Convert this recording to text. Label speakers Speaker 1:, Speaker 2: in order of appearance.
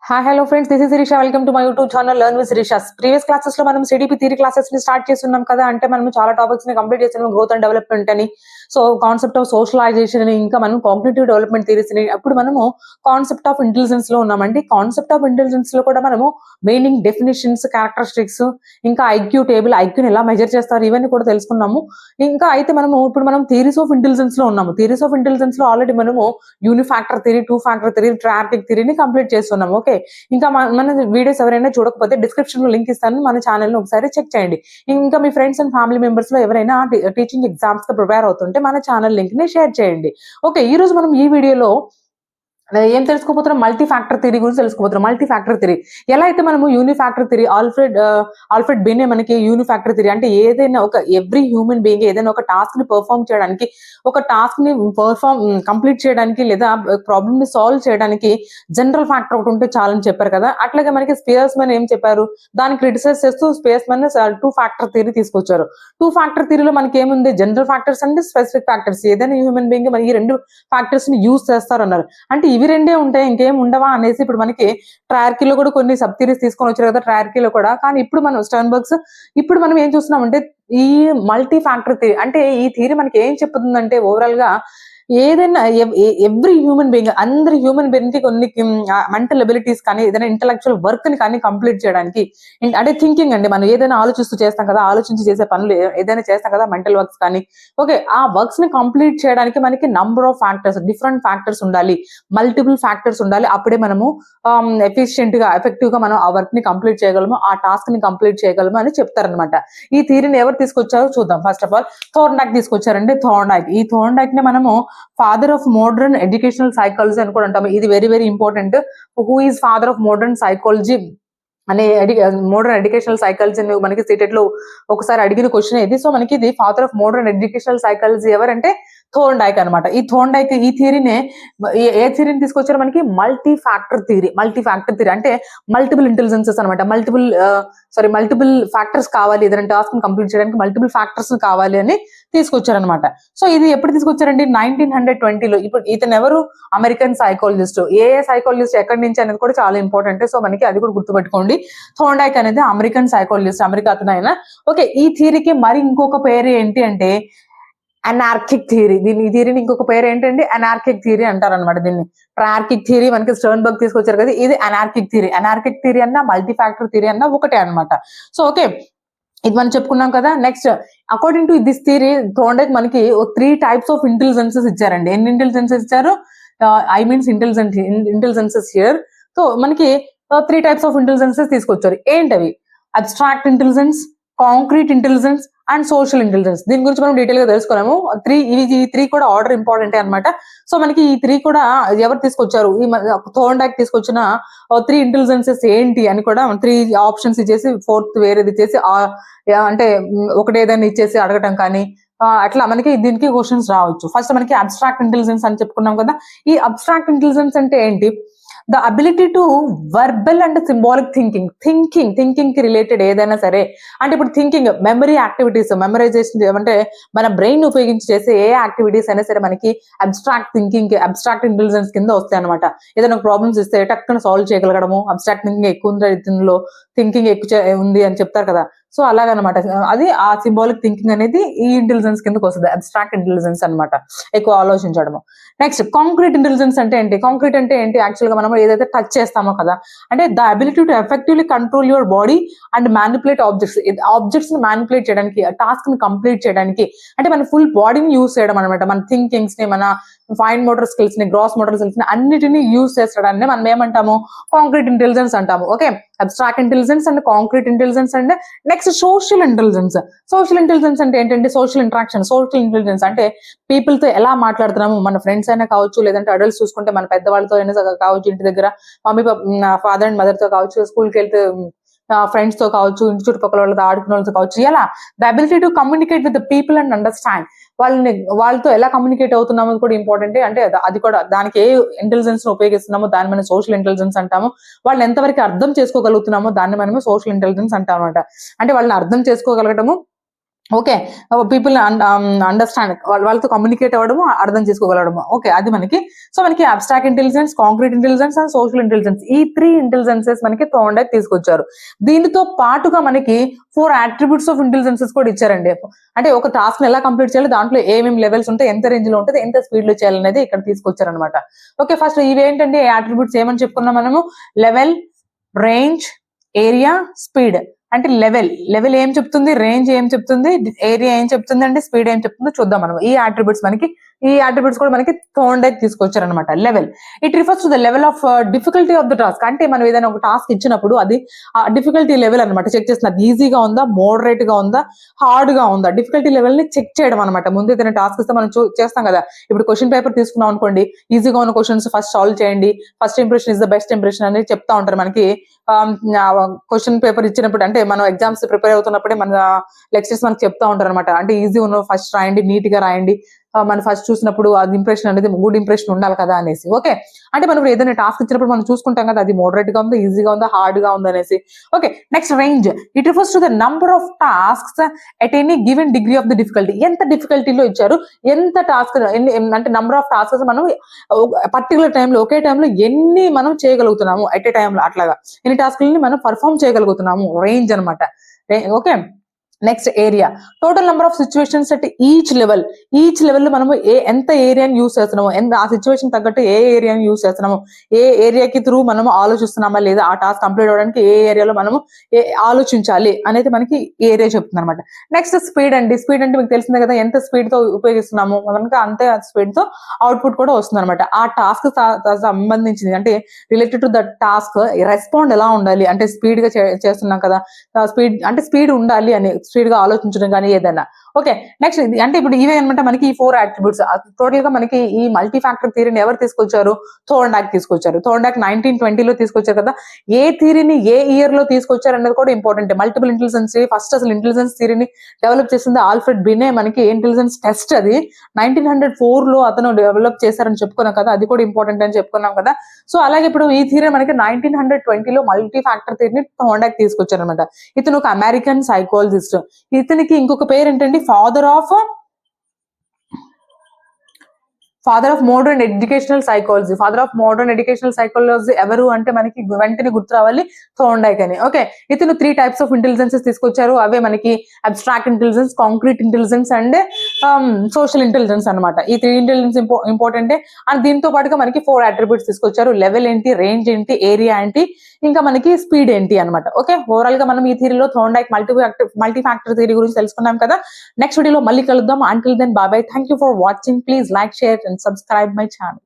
Speaker 1: Hi hello friends, this is Shirisha. Welcome to my YouTube channel learn with Shirisha. Previous classes లో మనం CDP theory classes ని start చేస్తున్నాం కదా. అంటే మనం చాలా టాపిక్స్ ని కంప్లీట్ చేస్తున్నాం, గ్రోత్ అండ్ డెవలప్మెంట్ అని, సో కాన్సెప్ట్ ఆఫ్ సోషలైజేషన్ అని, ఇంకా మనం కాగ్నిటివ్ డెవలప్మెంట్ థియరీస్ ని. అప్పుడు మనము కాన్సెప్ట్ ఆఫ్ ఇంటెలిజెన్స్ లో ఉన్నామండి. కాన్సెప్ట్ ఆఫ్ ఇంటెలిజెన్స్ లో కూడా మనము మీనింగ్, డెఫినేషన్స్, క్యారెక్టరిస్టిక్స్, ఇంకా ఐక్యూ టేబుల్, ఐక్యూని ఎలా మెజర్ చేస్తారు ఇవన్నీ కూడా తెలుసుకున్నాము. ఇంకా అయితే ఇప్పుడు మనం థియరీస్ ఆఫ్ ఇంటెలిజెన్స్ లో ఉన్నాము. థియరీస్ ఆఫ్ ఇంటెలిజెన్స్ లో ఆల్రెడీ మనము unifactor theory, two factor theory, triarchic థియరీని కంప్లీట్ చేస్తున్నాము. ఓకే, ఇంకా మన వీడియోస్ ఎవరైనా చూడకపోతే డిస్క్రిప్షన్ లో లింక్ ఇస్తాను, మన ఛానల్ ని ఒకసారి చెక్ చేయండి. ఇంకా మీ ఫ్రెండ్స్ అండ్ ఫ్యామిలీ మెంబర్స్ లో ఎవరైనా టీచింగ్ ఎగ్జామ్స్ కి ప్రిపేర్ అవుతుంటే మన ఛానల్ లింక్ ని షేర్ చేయండి. ఓకే, ఈ రోజు మనం ఈ వీడియోలో ఏం తెలుసుకోబోతున్నాం, మల్టీ ఫ్యాక్టర్ థియరీ గురించి తెలుసుకోబోతున్నాం. మల్టీ ఫ్యాక్టర్ థియరీ ఎలా అయితే మనము యూనిఫాక్టర్ థియరీ, ఆల్ఫ్రెడ్ బినే మనకి యూనిఫాక్టర్ థియరీ అంటే ఏదైనా ఒక ఎవ్రీ హ్యూమన్ బీయింగ్ ఏదైనా ఒక టాస్క్ ని పర్ఫార్మ్ చేయడానికి, ఒక టాస్క్ ని కంప్లీట్ చేయడానికి, లేదా ప్రాబ్లమ్ ని సాల్వ్ చేయడానికి జనరల్ ఫ్యాక్టర్ ఒకటి ఉంటే చాలని చెప్పారు కదా. అట్లాగే మనకి స్పియర్స్ మ్యాన్ ఏం చెప్పారు, దాన్ని క్రిటిసైజ్ చేస్తూ Spearman two factor theory తీసుకొచ్చారు. టూ ఫ్యాక్టర్ థియరీలో మనకి ఏముంది, జనరల్ ఫ్యాక్టర్స్ అంటే స్పెసిఫిక్ ఫ్యాక్టర్స్, ఏదైనా హ్యూమన్ బీయింగ్ మన ఈ రెండు ఫ్యాక్టర్స్ ని యూజ్ చేస్తారన్నారు. అంటే ఇవి రెండే ఉంటాయి, ఇంకేం ఉండవా అనేసి ఇప్పుడు మనకి ట్రయర్కీలో కూడా కొన్ని సబ్ థియరీస్ తీసుకొని వచ్చారు కదా ట్రయర్కీలో కూడా. కానీ ఇప్పుడు మనం స్టర్న్బర్గ్స్ ఇప్పుడు మనం ఏం చూస్తున్నామంటే ఈ మల్టీ ఫ్యాక్టర్ థియరీ అంటే ఈ థియరీ మనకి ఏం చెప్తుందంటే ఓవరాల్ గా ఏదైనా ఎవ్రీ హ్యూమన్ బీయింగ్, అందరి హ్యూమన్ బీయింగ్ కి కొన్ని మెంటల్ ఎబిలిటీస్ కానీ ఏదైనా ఇంటలెక్చువల్ వర్క్ ని కానీ కంప్లీట్ చేయడానికి, అంటే థింకింగ్ అండి, మనం ఏదైనా ఆలోచిస్తూ చేస్తాం కదా, ఆలోచించి చేసే పనులు ఏదైనా చేస్తాం కదా, మెంటల్ వర్క్స్ కానీ. ఓకే, ఆ వర్క్స్ ని కంప్లీట్ చేయడానికి మనకి number of factors, different factors ఉండాలి, మల్టిపుల్ ఫ్యాక్టర్స్ ఉండాలి. అప్పుడే మనము ఎఫిషియెంట్ గా, ఎఫెక్టివ్ గా మనం ఆ వర్క్ ని కంప్లీట్ చేయగలము, ఆ టాస్క్ ని కంప్లీట్ చేయగలము అని చెప్తారనమాట. ఈ థియరీని ఎవరు తీసుకొచ్చారో చూద్దాం. ఫస్ట్ ఆఫ్ ఆల్ థోర్న్డాక్ తీసుకొచ్చారండి. ఈ థోర్న్డాక్ ని మనము father of modern educational psychology అని కూడా అంటాము. ఇది very very important. Who is father of modern psychology అనే మోడర్న్ ఎడ్యుకేషనల్ సైకాలజీ మనకి సీటెడ్ లో ఒకసారి అడిగిన క్వశ్చన్ ఇది. సో మనకి ఇది father of modern educational psychology ఎవరంటే థోర్న్డైక్ అనమాట. ఈ థోర్న్డైక్ ఈ థియరీనే ఏ థియరీని తీసుకొచ్చారు, మనకి multi factor theory. Multi factor theory అంటే మల్టిపుల్ ఇంటెలిజెన్సెస్ అనమాట. మల్టిపుల్ ఫ్యాక్టర్స్ కావాలి, ఏదైనా టాస్క్ ని కంప్లీట్ చేయడానికి మల్టిపుల్ ఫ్యాక్టర్స్ కావాలి అని తీసుకొచ్చారనమాట. సో ఇది ఎప్పుడు తీసుకొచ్చారండి, 1920లో. ఇప్పుడు ఇతను ఎవరు, అమెరికన్ సైకాలజిస్ట్. ఏ సైకాలజిస్ట్ ఎక్కడి నుంచి అనేది కూడా చాలా ఇంపార్టెంట్. సో మనకి అది కూడా గుర్తుపెట్టుకోండి. థోర్న్డైక్ అనేది అమెరికన్ సైకాలజిస్ట్, అమెరికా అతను ఆయన. ఓకే, ఈ థియరీకి మరి ఇంకొక పేరు ఏంటి అంటే అనార్కిక్ థియరీ. ఈ థియరీని ఇంకొక పేరు ఏంటండి, అనార్కిక్ థియరీ అంటారనమాట. దీన్ని ట్రయర్కిక్ థియరీ మనకి స్టర్న్బర్గ్ తీసుకొచ్చారు కదా, ఇది అనార్కిక్ థియరీ. అనార్కిక్ థియరీ అన్నా మల్టీ ఫ్యాక్టర్ థియరీ అన్నా ఒకటే అనమాట. సో ఓకే, ఇది మనం చెప్పుకున్నాం కదా. Next, according to this theory Thorndike మనకి 3 టైప్స్ ఆఫ్ ఇంటెలిజెన్సెస్ ఇచ్చారండి. ఎన్ని ఇంటెలిజెన్సెస్ ఇచ్చారు, I means intelligences here. So మనకి 3 టైప్స్ ఆఫ్ ఇంటెలిజెన్సెస్ తీసుకొచ్చారు. ఏంటవి, abstract intelligence, concrete intelligence and social intelligence. దీని గురించి మనం డీటెయిల్ గా తెలుసుకున్నాము. ఈ త్రీ కూడా ఆర్డర్ ఇంపార్టెంట్ అనమాట. సో మనకి ఈ 3 కూడా ఎవరు తీసుకొచ్చారు, ఈ థోర్న్డైక్ తీసుకొచ్చిన 3 ఇంటెలిజెన్సెస్ ఏంటి అని కూడా 3 ఆప్షన్స్ ఇచ్చేసి 4th వేరేది ఇచ్చేసి అంటే ఒకటి ఏదైనా ఇచ్చేసి అడగటం కానీ అట్లా మనకి దీనికి క్వశ్చన్స్ రావచ్చు. ఫస్ట్ మనకి అబ్స్ట్రాక్ట్ ఇంటెలిజెన్స్ అని చెప్పుకున్నాం కదా. ఈ అబ్స్ట్రాక్ట్ ఇంటెలిజెన్స్ అంటే ఏంటి, the ability to verbal and symbolic thinking కి రిలేటెడ్ ఏదైనా సరే. అంటే ఇప్పుడు థింకింగ్, మెమరీ యాక్టివిటీస్, మెమరైజేషన్ అంటే మన బ్రెయిన్ ఉపయోగించి చేసే ఏ యాక్టివిటీస్ అయినా సరే మనకి అబ్స్ట్రాక్ట్ ఇంటెలిజెన్స్ కింద వస్తాయి అనమాట. ఏదైనా ప్రాబ్లమ్స్ ఇస్తే టక్కున సాల్వ్ చేయగలగడము, అబ్స్ట్రాక్ట్ థింకింగ్ ఎక్కువ ఉంది, దీనిలో థింకింగ్ ఎక్కువ ఉంది అని చెప్తారు కదా. సో అలాగనమాట, అది ఆ సింబాలిక్ థింకింగ్ అనేది ఈ ఇంటెలిజెన్స్ కిందకి వస్తుంది, అబ్స్ట్రాక్ట్ ఇంటెలిజెన్స్ అనమాట, ఎక్కువ ఆలోచించడము. నెక్స్ట్, కాంక్రీట్ ఇంటెలిజెన్స్ అంటే ఏంటి, కాంక్రీట్ అంటే ఏంటి, యాక్చువల్ గా మనం ఏదైతే టచ్ చేస్తామో కదా, అంటే the ability to effectively control your body and manipulate objects ని మ్యానిపులేట్ చేయడానికి, టాస్క్ ని కంప్లీట్ చేయడానికి, అంటే మన ఫుల్ బాడీని యూజ్ చేయడం అనమాట. మన థింకింగ్స్ ని, మన ఫైన్ మోటార్ స్కిల్స్ ని, గ్రాస్ మోటార్ స్కిల్స్ ని అన్నిటిని యూజ్ చేసడాన్ని మనం ఏమంటాము, కాంక్రీట్ ఇంటెలిజెన్స్ అంటాము. Okay, abstract intelligence and concrete intelligence. And next, social intelligence అంటే ఏంటంటే సోషల్ ఇంటరాక్షన్. సోషల్ ఇంటెలిజెన్స్ అంటే పీపుల్ తో ఎలా మాట్లాడుతున్నాము, మన ఫ్రెండ్స్ అయినా కావచ్చు, లేదంటే అడల్ట్స్ చూసుకుంటే మన పెద్దవాళ్ళతో అయినా కావచ్చు, ఇంటి దగ్గర ఫాదర్ అండ్ మదర్ తో కావచ్చు, స్కూల్కి వెళ్తే ఫ్రెండ్స్ తో కావచ్చు, ఇంటి చుట్టుపక్కల వాళ్ళతో ఆడుకునే వాళ్ళతో కావచ్చు. ఎలా, the ability to communicate with the people and understand, వాళ్ళతో ఎలా కమ్యూనికేట్ అవుతున్నామో కూడా ఇంపార్టెంట్. అంటే అది కూడా దానికి ఏ ఇంటెలిజెన్స్ ఉపయోగిస్తున్నామో దాన్ని మనం సోషల్ ఇంటెలిజెన్స్ అంటాము. వాళ్ళని ఎంతవరకు అర్థం చేసుకోగలుగుతున్నామో దాన్ని మనము సోషల్ ఇంటెలిజెన్స్ అంటాం అనమాట. అంటే వాళ్ళని అర్థం చేసుకోగలగటము, ఓకే. పీపుల్ అండర్‌స్టాండ్ వాళ్ళతో కమ్యూనికేట్ అవ్వడము, అర్థం చేసుకోగలగడము. ఓకే. అది మనకి. సో, మనకి abstract intelligence, concrete intelligence and social intelligence ఈ 3 ఇంటెలిజెన్సెస్ మనకి థార్న్‌డైక్ తీసుకొచ్చారు. దీనితో పాటుగా మనకి 4 అట్రిబ్యూట్స్ ఆఫ్ ఇంటెలిజెన్సెస్ కూడా ఇచ్చారండి. అంటే ఒక టాస్క్‌ని ఎలా కంప్లీట్ చేయాలి, దాంట్లో ఏమేమి లెవెల్స్ ఉంటాయి, ఎంత రేంజ్‌లో ఉంటది, ఎంత స్పీడ్‌లో చేయాలనేది ఇక్కడ తీసుకొచ్చారనమాట. ఓకే. ఫస్ట్ ఇవేంటండి అట్రిబ్యూట్స్ ఏమని చెప్పుకున్నాం మనము? Level, range, area, speed. అంటే లెవెల్ ఏం చెప్తుంది, రేంజ్ ఏం చెప్తుంది, ఏరియా ఏం చెప్తుంది, అంటే స్పీడ్ ఏం చెప్తుందో చూద్దాం మనం. ఈ అట్రిబ్యూట్స్ కూడా మనకి థార్న్‌డైక్ తీసుకొచ్చారనమాట. Level it refers to the level of difficulty of the task. అంటే మనం ఏదైనా ఒక టాస్క్ ఇచ్చినప్పుడు అది డిఫికల్టీ లెవెల్ అనమాట చెక్ చేస్తున్నారు. ఈజీగా ఉందా, మోడరేట్ గా ఉందా, హార్డ్ గా ఉందా, డిఫికల్టీ లెవెల్ ని చెక్ చేయడం అనమాట. ముందు ఏదైనా టాస్క్ ఇస్తే మనం చేస్తాం కదా. ఇప్పుడు క్వశ్చన్ పేపర్ తీసుకున్నాం అనుకోండి, ఈజీగా ఉన్న క్వశ్చన్స్ ఫస్ట్ సాల్వ్ చేయండి, first impression is the best impression అని చెప్తా ఉంటారు మనకి. క్వశ్చన్ పేపర్ ఇచ్చినప్పుడు అంటే మనం ఎగ్జామ్స్ ప్రిపేర్ అవుతున్నప్పుడే మన లెక్చర్స్ మనకు చెప్తా ఉంటారు అనమాట. అంటే ఈజీ ఉన్న ఫస్ట్ రాయండి, నీట్ గా రాయండి, మనం ఫస్ట్ చూసినప్పుడు అది ఇంప్రెషన్ అనేది గుడ్ ఇంప్రెషన్ ఉండాలి కదా అనేసి. ఓకే. అంటే మనం ఏదైనా టాస్క్ ఇచ్చినప్పుడు మనం చూసుకుంటాం కదా, అది మోడరేట్ గా ఉందా, ఈజీగా ఉందా, హార్డ్ గా ఉందా అనేసి. Okay. Next range it refers to the number of tasks at any given degree of the difficulty. ఎంత డిఫికల్టీలో ఇచ్చారు, ఎంత టాస్క్, అంటే నంబర్ ఆఫ్ టాస్క్స్ మనం పర్టికులర్ టైంలో, ఒకే టైంలో ఎన్ని మనం చేయగలుగుతున్నాము, ఎట్ ఏ టైంలో అట్లాగా ఎన్ని టాస్క్లని మనం పర్ఫామ్ చేయగలుగుతున్నాము, రేంజ్ అనమాట. Okay. Next area total number of situations at each level లో మనము ఎంత ఏరియాని యూస్ చేస్తున్నాము, ఆ సిచ్యువేషన్ తగ్గట్టు ఏ ఏరియాని యూస్ చేస్తున్నాము, ఏ ఏరియాకి త్రూ మనము ఆలోచిస్తున్నామా లేదా, ఆ టాస్క్ కంప్లీట్ అవ్వడానికి ఏ ఏరియాలో మనము ఆలోచించాలి అనేది మనకి ఏరియా చెప్తుంది అనమాట. నెక్స్ట్ స్పీడ్ అంటే మీకు తెలిసిందే కదా, ఎంత స్పీడ్ తో ఉపయోగిస్తున్నాము మనకి అంతే స్పీడ్ తో అవుట్పుట్ కూడా వస్తుంది అనమాట. ఆ టాస్క్ సంబంధించింది అంటే related to the task respond ఎలా ఉండాలి, అంటే స్పీడ్ గా చేస్తున్నాం కదా, స్పీడ్ ఉండాలి అని, స్పీడ్ గా ఆలోచించడం కానీ ఏదైనా. ఓకే. నెక్స్ట్ అంటే ఇప్పుడు ఇవే అనమాట మనకి ఈ 4 అట్రిబ్యూట్స్. టోటల్ గా మనకి ఈ మల్టీ ఫ్యాక్టర్ థియరీని ఎవరు తీసుకొచ్చారు? థార్న్‌డైక్ తీసుకొచ్చారు. థార్న్‌డైక్ 1920లో తీసుకొచ్చారు కదా. ఏ థియరీని ఏ ఇయర్ లో తీసుకొచ్చారు అనేది కూడా ఇంపార్టెంట్. మల్టిపుల్ ఇంటెలిజెన్స్ ఫస్ట్ అసలు ఇంటెలిజెన్స్ థియరీని డెవలప్ చేసింది ఆల్ఫ్రెడ్ బినే. మనకి ఇంటెలిజెన్స్ టెస్ట్ అది 1904లో అతను డెవలప్ చేశారని చెప్పుకున్నాం కదా, అది కూడా ఇంపార్టెంట్ అని చెప్పుకున్నాం కదా. సో అలాగే ఇప్పుడు ఈ థియరీ మనకి 1920లో మల్టీ ఫ్యాక్టర్ థియరీని థార్న్‌డైక్ తీసుకొచ్చారు అనమాట. ఇతను ఒక అమెరికన్ సైకాలజిస్ట్. ఇతనికి ఇంకొక పేరు ఏంటంటే father of modern educational psychology ఎవరు అంటే మనకి వెంటనే గుర్తు రావాలి, థార్న్‌డైక్ అని. ఓకే. ఇతను 3 టైప్స్ ఆఫ్ ఇంటెలిజెన్సెస్ తీసుకొచ్చారు. అవే మనకి abstract intelligence, concrete intelligence and social intelligence అనమాట. ఈ 3 ఇంటెలిజెన్స్ ఇంపార్టెంట్. అండ్ దీంతో పాటుగా మనకి 4 అట్రిబ్యూట్స్ తీసుకొచ్చారు. లెవెల్ ఏంటి, రేంజ్ ఏంటి, ఏరియా ఏంటి, ఇంకా మనకి స్పీడ్ ఏంటి అనమాట. ఓకే. ఓవరాల్ గా మనం ఈ థియరీలో థార్న్‌డైక్ మల్టీ ఫ్యాక్టర్ థియరీ గురించి తెలుసుకున్నాం కదా. నెక్స్ట్ వీడియోలో మళ్ళీ కలుద్దాం. Until then bye. Thank you for watching. Please like, share and subscribe my channel.